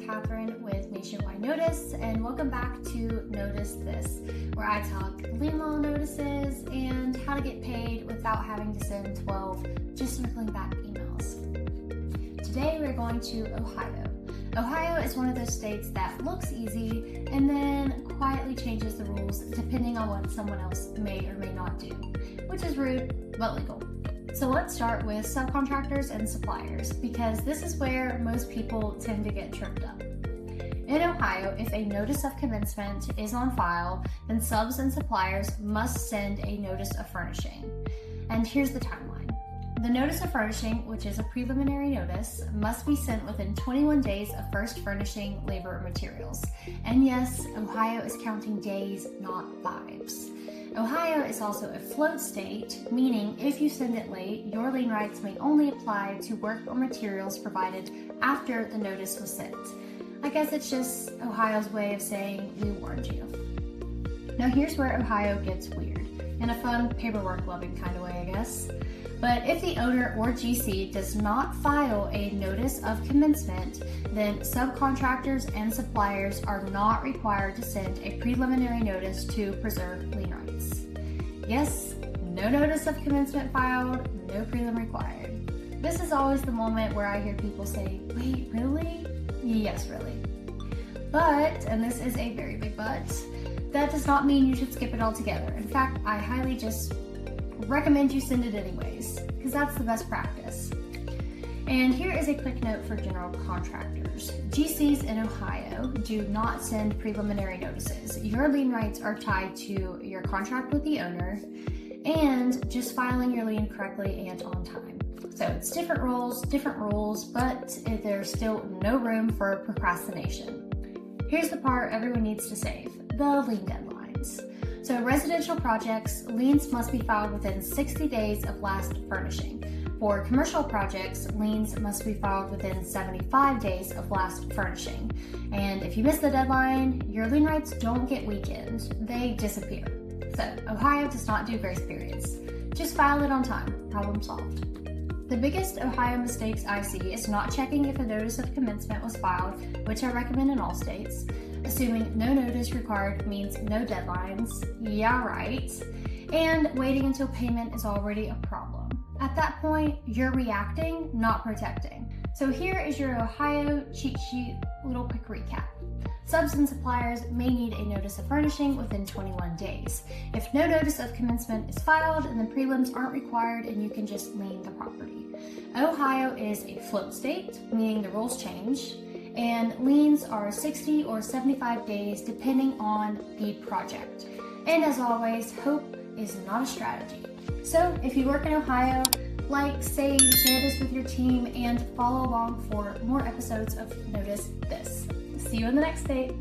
Catherine with Nationwide Notice, and welcome back to Notice This, where I talk lien law notices and how to get paid without having to send 12 just circling back emails. Today we're going to Ohio. Ohio is one of those states that looks easy and then quietly changes the rules depending on what someone else may or may not do, which is rude but legal. So let's start with subcontractors and suppliers, because this is where most people tend to get tripped up. In Ohio, if a notice of commencement is on file, then subs and suppliers must send a notice of furnishing. And here's the timeline. The notice of furnishing, which is a preliminary notice, must be sent within 21 days of first furnishing labor or materials. And yes, Ohio is counting days, not vibes. Ohio is also a float state, meaning if you send it late, your lien rights may only apply to work or materials provided after the notice was sent. I guess it's just Ohio's way of saying we warned you. Now here's where Ohio gets weird, in a fun paperwork-loving kind of way, I guess. But if the owner or GC does not file a notice of commencement, then subcontractors and suppliers are not required to send a preliminary notice to preserve lien rights. Yes, no notice of commencement filed, no prelim required. This is always the moment where I hear people say, wait, really? Yes, really. But, and this is a very big but, that does not mean you should skip it altogether. In fact, I highly just recommend you send it anyways, because that's the best practice. And here is a quick note for general contractors. GCs in Ohio do not send preliminary notices. Your lien rights are tied to your contract with the owner and just filing your lien correctly and on time. So it's different rules, but there's still no room for procrastination. Here's the part everyone needs to save, the lien deadlines. So residential projects, liens must be filed within 60 days of last furnishing. For commercial projects, liens must be filed within 75 days of last furnishing. And if you miss the deadline, your lien rights don't get weakened, they disappear. So Ohio does not do grace periods. Just file it on time, problem solved. The biggest Ohio mistakes I see is not checking if a notice of commencement was filed, which I recommend in all states. Assuming no notice required means no deadlines, yeah right, and waiting until payment is already a problem. At that point, you're reacting, not protecting. So here is your Ohio cheat sheet, little quick recap. Subs and suppliers may need a notice of furnishing within 21 days. If no notice of commencement is filed, then prelims aren't required and you can just lien the property. Ohio is a float state, meaning the rules change, and liens are 60 or 75 days depending on the project. And as always, hope is not a strategy. So if you work in Ohio, like, save, share this with your team, and follow along for more episodes of Notice This. See you in the next state.